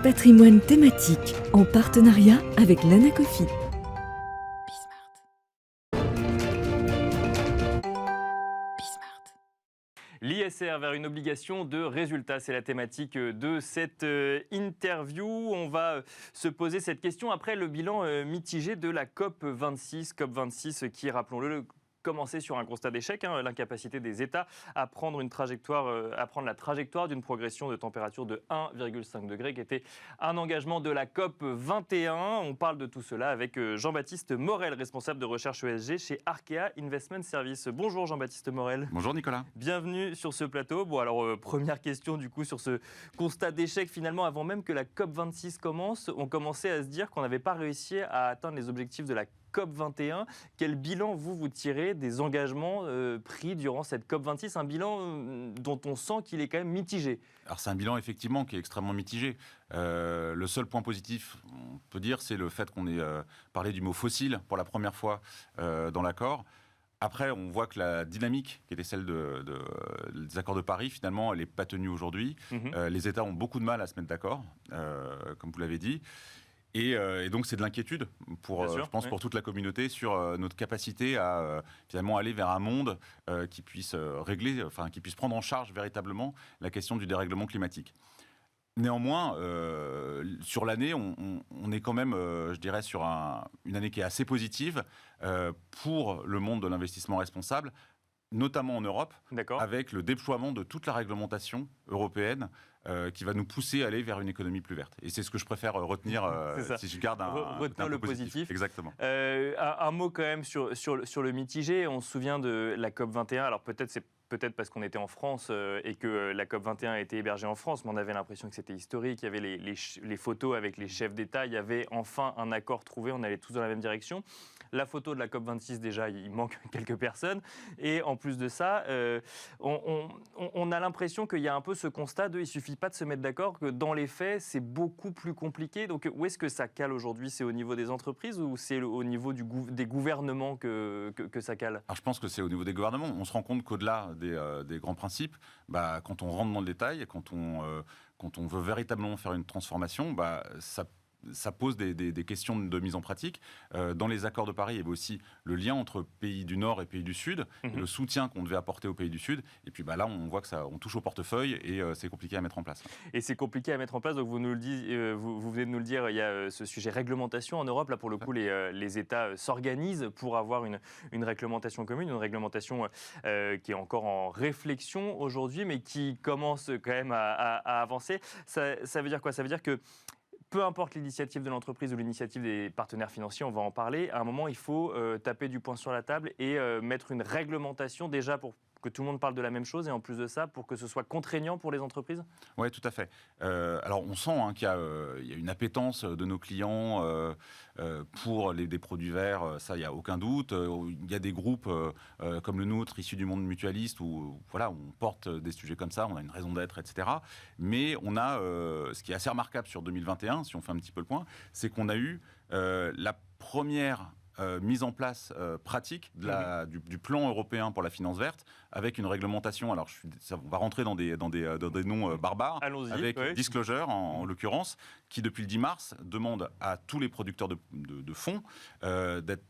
Patrimoine thématique en partenariat avec l'Anacofi. L'ISR vers une obligation de résultat, c'est la thématique de cette interview. On va se poser cette question après le bilan mitigé de la COP26 qui, rappelons-le, commencer sur un constat d'échec, l'incapacité des États à prendre la trajectoire d'une progression de température de 1,5 degré, qui était un engagement de la COP 21. On parle de tout cela avec Jean-Baptiste Morel, responsable de recherche ESG chez Arkea Investment Services. Bonjour Jean-Baptiste Morel. Bonjour Nicolas. Bienvenue sur ce plateau. Bon alors, première question du coup sur ce constat d'échec. Finalement, avant même que la COP 26 commence, on commençait à se dire qu'on n'avait pas réussi à atteindre les objectifs de la COP 21. Quel bilan vous tirez des engagements pris durant cette COP 26? Un bilan dont on sent qu'il est quand même mitigé. Alors c'est un bilan effectivement qui est extrêmement mitigé. Le seul point positif, on peut dire, c'est le fait qu'on ait parlé du mot fossile pour la première fois dans l'accord. Après, on voit que la dynamique qui était celle des accords de Paris, finalement, elle n'est pas tenue aujourd'hui. Les États ont beaucoup de mal à se mettre d'accord, comme vous l'avez dit. Et donc c'est de l'inquiétude je pense, pour toute la communauté sur notre capacité à finalement aller vers un monde qui puisse qui puisse prendre en charge véritablement la question du dérèglement climatique. Néanmoins, sur l'année, on est quand même, je dirais, sur une année qui est assez positive pour le monde de l'investissement responsable, notamment en Europe, avec le déploiement de toute la réglementation européenne qui va nous pousser à aller vers une économie plus verte. Et c'est ce que je préfère retenir si je garde un le peu positif. Exactement. Un mot quand même sur le mitigé. On se souvient de la COP 21. Alors peut-être parce qu'on était en France et que la COP 21 a été hébergée en France, mais on avait l'impression que c'était historique. Il y avait les photos avec les chefs d'État. Il y avait enfin un accord trouvé. On allait tous dans la même direction. La photo de la COP 26, déjà, il manque quelques personnes. Et en plus de ça, on a l'impression qu'il y a un peu ce constat il ne suffit pas de se mettre d'accord, que dans les faits, c'est beaucoup plus compliqué. Donc où est-ce que ça cale aujourd'hui? C'est au niveau des entreprises ou c'est au niveau des gouvernements que ça cale? Alors je pense que c'est au niveau des gouvernements. On se rend compte qu'au-delà des grands principes, quand on rentre dans le détail, quand on veut véritablement faire une transformation, ça pose des questions de mise en pratique. Dans les accords de Paris, il y avait aussi le lien entre pays du Nord et pays du Sud, et le soutien qu'on devait apporter aux pays du Sud. Et puis là, on voit que on touche au portefeuille et c'est compliqué à mettre en place. Et c'est compliqué à mettre en place. Donc vous venez de nous le dire, il y a ce sujet réglementation en Europe. Là, pour le coup, les États s'organisent pour avoir une réglementation commune, une réglementation qui est encore en réflexion aujourd'hui, mais qui commence quand même à avancer. Ça veut dire quoi? Ça veut dire que peu importe l'initiative de l'entreprise ou l'initiative des partenaires financiers, on va en parler, à un moment, il faut taper du poing sur la table et mettre une réglementation déjà pour que tout le monde parle de la même chose et en plus de ça, pour que ce soit contraignant pour les entreprises? Oui, tout à fait. Alors, on sent qu'il y a une appétence de nos clients pour des produits verts, ça, il n'y a aucun doute. Il y a des groupes comme le nôtre, issus du monde mutualiste, où on porte des sujets comme ça, on a une raison d'être, etc. Mais on a, ce qui est assez remarquable sur 2021, si on fait un petit peu le point, c'est qu'on a eu la première mise en place pratique du plan européen pour la finance verte, avec une réglementation. Alors, on va rentrer dans des noms barbares, avec Disclosure en l'occurrence, qui depuis le 10 mars demande à tous les producteurs de fonds d'être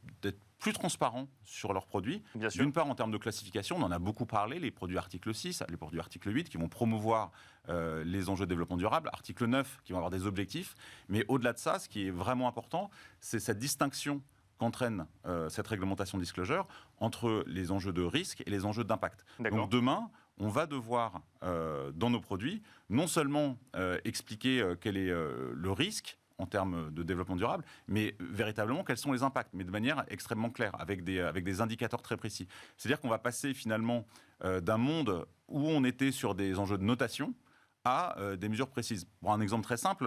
plus transparents sur leurs produits. D'une part, en termes de classification, on en a beaucoup parlé, les produits article 6, les produits article 8, qui vont promouvoir les enjeux de développement durable, article 9, qui vont avoir des objectifs. Mais au-delà de ça, ce qui est vraiment important, c'est cette distinction qu'entraîne cette réglementation disclosure entre les enjeux de risque et les enjeux d'impact. Donc demain, on va devoir, dans nos produits, non seulement expliquer quel est le risque en termes de développement durable, mais véritablement quels sont les impacts, mais de manière extrêmement claire, avec des indicateurs très précis. C'est-à-dire qu'on va passer finalement d'un monde où on était sur des enjeux de notation à des mesures précises. Pour un exemple très simple,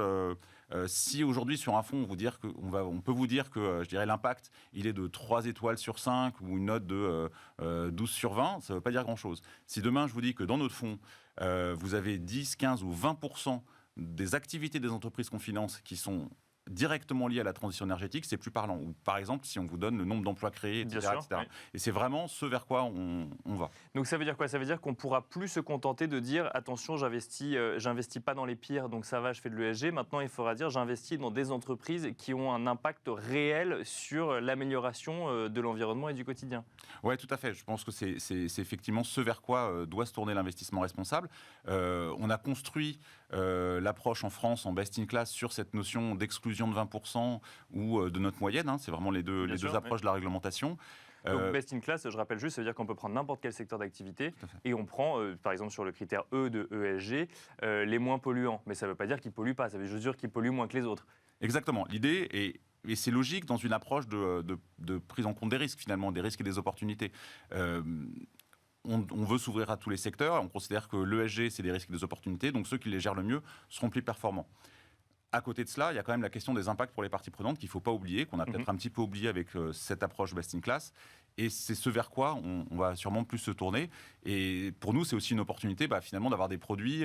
si aujourd'hui sur un fonds on peut vous dire que je dirais l'impact il est de 3 étoiles sur 5 ou une note de 12 sur 20, ça ne veut pas dire grand-chose. Si demain je vous dis que dans notre fonds vous avez 10, 15 ou 20% des activités des entreprises qu'on finance qui sont directement liés à la transition énergétique, c'est plus parlant. Ou par exemple, si on vous donne le nombre d'emplois créés, etc. Bien sûr, etc. oui. Et c'est vraiment ce vers quoi on va. Donc ça veut dire quoi? Ça veut dire qu'on pourra plus se contenter de dire attention, j'investis pas dans les pires, donc ça va, je fais de l'ESG. Maintenant, il faudra dire j'investis dans des entreprises qui ont un impact réel sur l'amélioration de l'environnement et du quotidien. Oui, tout à fait. Je pense que c'est effectivement ce vers quoi doit se tourner l'investissement responsable. On a construit l'approche en France en best in class sur cette notion d'exclusion de 20% ou de notre moyenne. C'est vraiment les deux approches de la réglementation. Donc best in class, je rappelle juste, ça veut dire qu'on peut prendre n'importe quel secteur d'activité et on prend, par exemple sur le critère E de ESG, les moins polluants. Mais ça ne veut pas dire qu'ils ne polluent pas, ça veut juste dire qu'ils polluent moins que les autres. Exactement. L'idée est... Et c'est logique dans une approche de prise en compte des risques, finalement, des risques et des opportunités. On veut s'ouvrir à tous les secteurs. On considère que l'ESG, c'est des risques et des opportunités. Donc ceux qui les gèrent le mieux seront plus performants. À côté de cela, il y a quand même la question des impacts pour les parties prenantes qu'il ne faut pas oublier, qu'on a peut-être un petit peu oublié avec cette approche best in class. Et c'est ce vers quoi on va sûrement plus se tourner. Et pour nous, c'est aussi une opportunité finalement d'avoir des produits,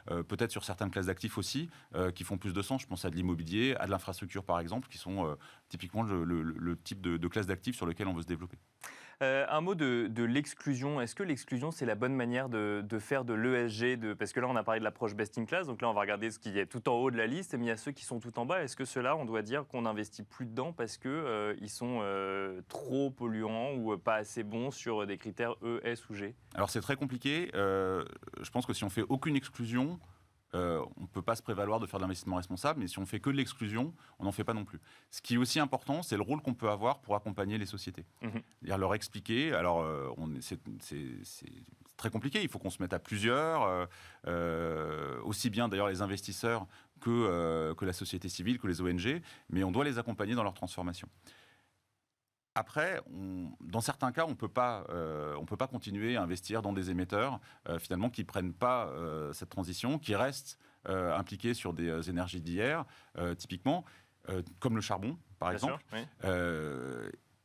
peut-être sur certaines classes d'actifs aussi, qui font plus de sens. Je pense à de l'immobilier, à de l'infrastructure par exemple, qui sont typiquement le type de classe d'actifs sur lequel on veut se développer. Un mot de l'exclusion. Est-ce que l'exclusion, c'est la bonne manière de faire de l'ESG parce que là, on a parlé de l'approche best in class, donc là, on va regarder ce qui est tout en haut de la liste, mais il y a ceux qui sont tout en bas. Est-ce que ceux-là, on doit dire qu'on n'investit plus dedans parce qu'ils sont trop polluants ou pas assez bons sur des critères E, S ou G? Alors, c'est très compliqué. Je pense que si on fait aucune exclusion, on ne peut pas se prévaloir de faire de l'investissement responsable, mais si on fait que de l'exclusion, on n'en fait pas non plus. Ce qui est aussi important, c'est le rôle qu'on peut avoir pour accompagner les sociétés. C'est-à-dire leur expliquer, alors c'est très compliqué, il faut qu'on se mette à plusieurs, aussi bien d'ailleurs les investisseurs que la société civile, que les ONG, mais on doit les accompagner dans leur transformation. Après, dans certains cas, on ne peut pas continuer à investir dans des émetteurs finalement qui ne prennent pas cette transition, qui restent impliqués sur des énergies d'hier, typiquement, comme le charbon, par exemple, sûr, oui.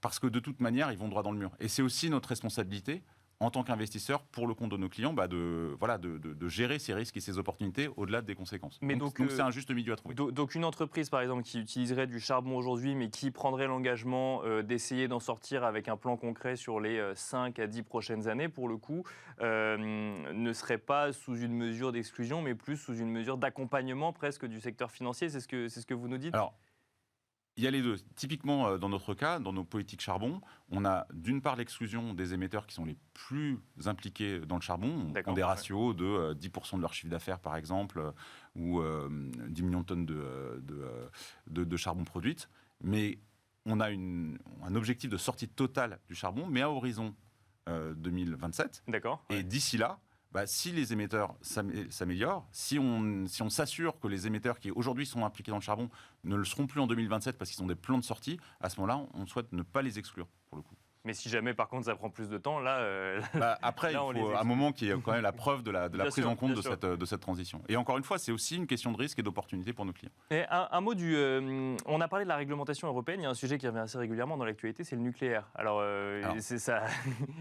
Parce que de toute manière, ils vont droit dans le mur. Et c'est aussi notre responsabilité, en tant qu'investisseur, pour le compte de nos clients, de gérer ces risques et ces opportunités au-delà des conséquences. Mais donc c'est un juste milieu à trouver. Donc une entreprise, par exemple, qui utiliserait du charbon aujourd'hui, mais qui prendrait l'engagement d'essayer d'en sortir avec un plan concret sur les 5 à 10 prochaines années, pour le coup, ne serait pas sous une mesure d'exclusion, mais plus sous une mesure d'accompagnement presque du secteur financier. C'est ce que vous nous dites? Alors, il y a les deux. Typiquement, dans notre cas, dans nos politiques charbon, on a d'une part l'exclusion des émetteurs qui sont les plus impliqués dans le charbon. On prend des ratios de 10% de leur chiffre d'affaires, par exemple, ou 10 millions de tonnes de charbon produites. Mais on a un objectif de sortie totale du charbon, mais à horizon 2027. D'accord. Et d'ici là, si les émetteurs s'améliorent, si on s'assure que les émetteurs qui aujourd'hui sont impliqués dans le charbon ne le seront plus en 2027 parce qu'ils ont des plans de sortie, à ce moment-là, on souhaite ne pas les exclure, pour le coup. Mais si jamais, par contre, ça prend plus de temps, là... Après, là, il faut un moment qui est quand même la preuve de la prise en compte de cette transition. Et encore une fois, c'est aussi une question de risque et d'opportunité pour nos clients. Et un mot on a parlé de la réglementation européenne, il y a un sujet qui revient assez régulièrement dans l'actualité, c'est le nucléaire. Alors c'est ça.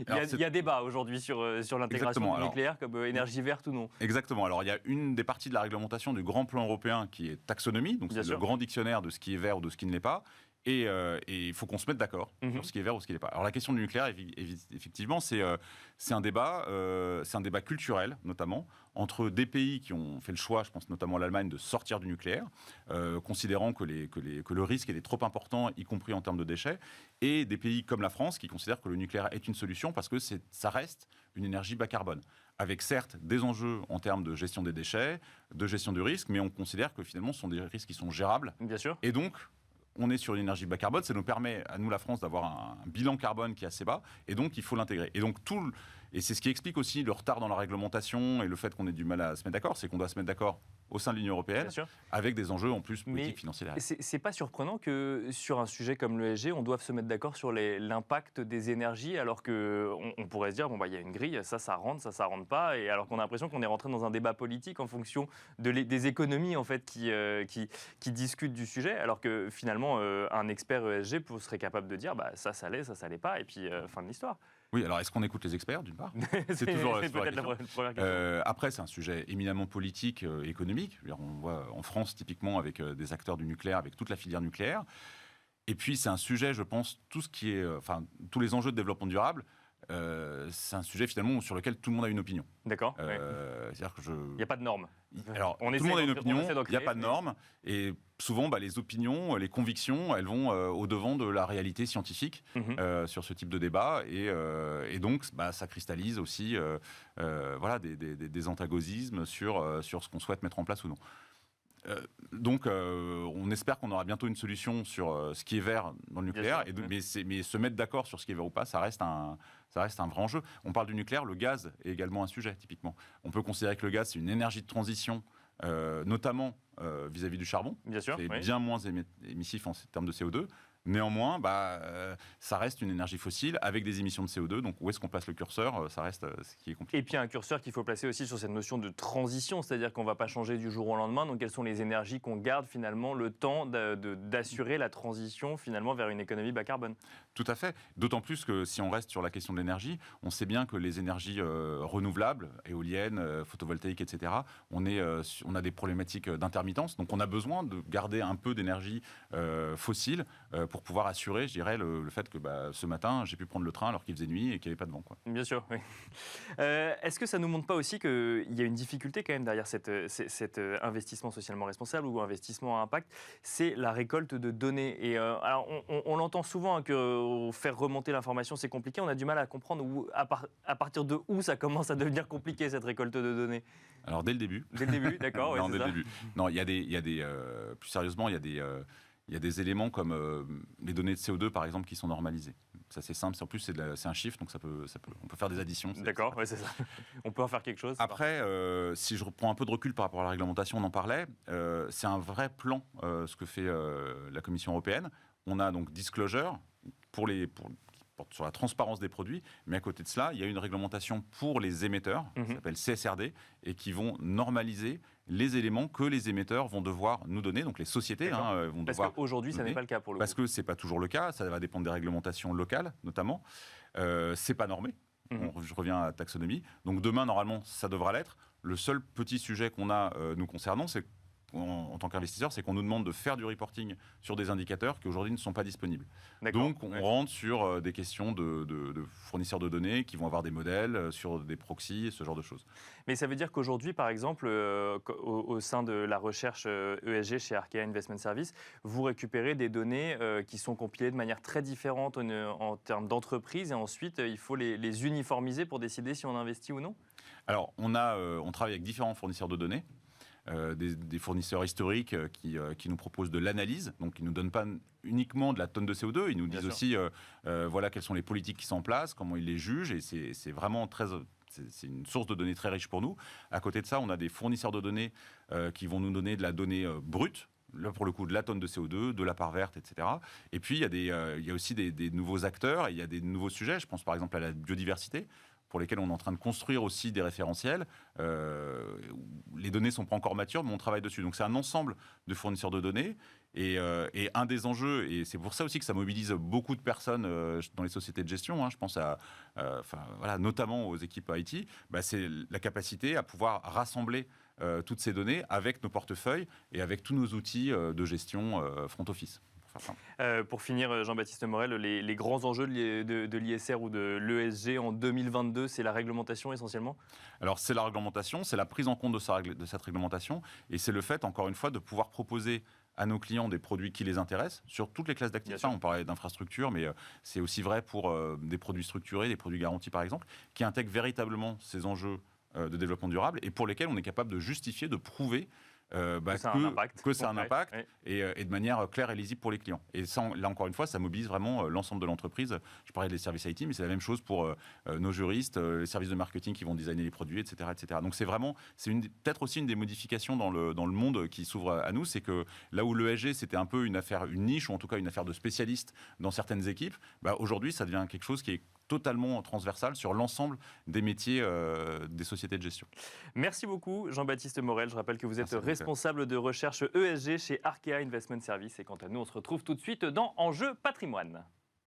il y a débat aujourd'hui sur l'intégration du nucléaire comme énergie verte ou non. Exactement. Alors il y a une des parties de la réglementation du grand plan européen qui est taxonomie, donc c'est le grand dictionnaire de ce qui est vert ou de ce qui ne l'est pas. Et il faut qu'on se mette d'accord sur ce qui est vert ou ce qui n'est pas. Alors la question du nucléaire, effectivement, c'est un débat culturel, notamment, entre des pays qui ont fait le choix, je pense notamment l'Allemagne, de sortir du nucléaire, considérant que le risque est trop important, y compris en termes de déchets, et des pays comme la France qui considèrent que le nucléaire est une solution parce que ça reste une énergie bas carbone, avec certes des enjeux en termes de gestion des déchets, de gestion du risque, mais on considère que finalement ce sont des risques qui sont gérables. Bien sûr. Et donc, on est sur une énergie bas carbone, ça nous permet, à nous la France, d'avoir un bilan carbone qui est assez bas, et donc il faut l'intégrer. Et donc et c'est ce qui explique aussi le retard dans la réglementation et le fait qu'on ait du mal à se mettre d'accord, c'est qu'on doit se mettre d'accord au sein de l'Union européenne, avec des enjeux en plus politiques, financiers. C'est pas surprenant que sur un sujet comme l'ESG, on doive se mettre d'accord sur l'impact des énergies, alors qu'on pourrait se dire, il y a une grille, ça rentre, ça rentre pas, et alors qu'on a l'impression qu'on est rentré dans un débat politique en fonction des économies en fait, qui discutent du sujet, alors que finalement, un expert ESG serait capable de dire, ça l'est, ça l'est pas, et puis fin de l'histoire. Oui, alors est-ce qu'on écoute les experts, d'une part? C'est toujours la peut-être la question. première question. Après, c'est un sujet éminemment politique, économique. Je veux dire, on voit en France, typiquement, avec des acteurs du nucléaire, avec toute la filière nucléaire. Et puis, c'est un sujet, je pense, tout ce qui est, tous les enjeux de développement durable, c'est un sujet, finalement, sur lequel tout le monde a une opinion. D'accord. C'est-à-dire que Il n'y a pas de normes. Alors, On tout essaie le monde a une d'en- on opinion, essaie d'en il n'y a créer, pas de mais- normes, et souvent, les opinions, les convictions, elles vont au-devant de la réalité scientifique Mhm. sur ce type de débat, et donc, ça cristallise aussi des antagonismes sur ce qu'on souhaite mettre en place ou non. Donc, on espère qu'on aura bientôt une solution sur ce qui est vert dans le nucléaire. sûr, oui. Mais se mettre d'accord sur ce qui est vert ou pas, ça reste un vrai enjeu. On parle du nucléaire, le gaz est également un sujet, typiquement. On peut considérer que le gaz, c'est une énergie de transition, notamment vis-à-vis du charbon. Bien sûr. C'est Oui. bien moins émissif en termes de CO2. Néanmoins, ça reste une énergie fossile avec des émissions de CO2. Donc, où est-ce qu'on place le curseur? Ça reste ce qui est compliqué. Et puis un curseur qu'il faut placer aussi sur cette notion de transition, c'est-à-dire qu'on ne va pas changer du jour au lendemain. Donc quelles sont les énergies qu'on garde finalement le temps d'assurer la transition finalement vers une économie bas carbone? Tout à fait. D'autant plus que si on reste sur la question de l'énergie, on sait bien que les énergies renouvelables, éoliennes, photovoltaïques, etc., on a des problématiques d'intermittence. Donc on a besoin de garder un peu d'énergie fossile pour pouvoir assurer, je dirais, le fait que ce matin, j'ai pu prendre le train alors qu'il faisait nuit et qu'il n'y avait pas de vent, quoi. Bien sûr, oui. Est-ce que ça ne nous montre pas aussi qu'il y a une difficulté quand même derrière cet investissement socialement responsable ou investissement à impact? C'est la récolte de données. Et alors, on l'entend souvent que faire remonter l'information, c'est compliqué. On a du mal à comprendre à partir de où ça commence à devenir compliqué, cette récolte de données. Alors dès le début. Dès le début, d'accord, ouais, Non, c'est dès le ça. début. Non, plus sérieusement, il y a des éléments comme les données de CO2, par exemple, qui sont normalisées. Ça, c'est simple. En plus, c'est un chiffre, donc on peut faire des additions. D'accord, ouais, c'est ça. On peut en faire quelque chose. Après, si je reprends un peu de recul par rapport à la réglementation, on en parlait, c'est un vrai plan, ce que fait la Commission européenne. On a donc disclosure qui porte sur la transparence des produits, mais à côté de cela, il y a une réglementation pour les émetteurs, qui s'appelle CSRD, et qui vont normaliser les éléments que les émetteurs vont devoir nous donner, donc les sociétés vont Parce devoir qu'aujourd'hui, ça donner. n'est pas le cas pour le Parce coup. que ce n'est pas toujours le cas, ça va dépendre des réglementations locales, notamment. C'est pas normé. Je reviens à la taxonomie. Donc demain, normalement, ça devra l'être. Le seul petit sujet qu'on a nous concernant, c'est en tant qu'investisseur, c'est qu'on nous demande de faire du reporting sur des indicateurs qui aujourd'hui ne sont pas disponibles. D'accord, Donc on rentre sur des questions de fournisseurs de données qui vont avoir des modèles, sur des proxys, ce genre de choses. Mais ça veut dire qu'aujourd'hui, par exemple, au sein de la recherche ESG chez Arkea Investment Services, vous récupérez des données qui sont compilées de manière très différente en termes d'entreprise et ensuite il faut les uniformiser pour décider si on investit ou non? Alors on travaille avec différents fournisseurs de données. Des fournisseurs historiques qui nous proposent de l'analyse, donc ils ne nous donnent pas uniquement de la tonne de CO2, ils nous disent aussi voilà quelles sont les politiques qui sont en place, comment ils les jugent, et c'est vraiment c'est une source de données très riche pour nous. À côté de ça, on a des fournisseurs de données qui vont nous donner de la donnée brute, là pour le coup de la tonne de CO2, de la part verte, etc. Et puis il y a aussi des nouveaux acteurs, et il y a des nouveaux sujets, je pense par exemple à la biodiversité, pour lesquels on est en train de construire aussi des référentiels. Les données ne sont pas encore matures, mais on travaille dessus. Donc c'est un ensemble de fournisseurs de données. Et un des enjeux, et c'est pour ça aussi que ça mobilise beaucoup de personnes dans les sociétés de gestion, je pense notamment aux équipes IT, c'est la capacité à pouvoir rassembler toutes ces données avec nos portefeuilles et avec tous nos outils de gestion front office. Pour finir, Jean-Baptiste Morel, les grands enjeux de l'ISR ou de l'ESG en 2022, c'est la réglementation essentiellement? Alors c'est la réglementation, c'est la prise en compte de cette réglementation, et c'est le fait, encore une fois, de pouvoir proposer à nos clients des produits qui les intéressent sur toutes les classes d'actifs. On parlait d'infrastructures, mais c'est aussi vrai pour des produits structurés, des produits garantis par exemple, qui intègrent véritablement ces enjeux de développement durable et pour lesquels on est capable de justifier, de prouver que ça a un impact oui. et de manière claire et lisible pour les clients. Et ça, là encore une fois, ça mobilise vraiment l'ensemble de l'entreprise. Je parlais des services IT, mais c'est la même chose pour nos juristes, les services de marketing qui vont designer les produits, etc. etc. Donc c'est peut-être aussi une des modifications dans le monde qui s'ouvre à nous, c'est que là où l'ESG c'était un peu une niche, ou en tout cas une affaire de spécialistes dans certaines équipes, aujourd'hui ça devient quelque chose qui est totalement transversal sur l'ensemble des métiers des sociétés de gestion. Merci beaucoup Jean-Baptiste Morel. Je rappelle que vous êtes responsable de recherche ESG chez Arkea Investment Services. Et quant à nous, on se retrouve tout de suite dans Enjeu Patrimoine.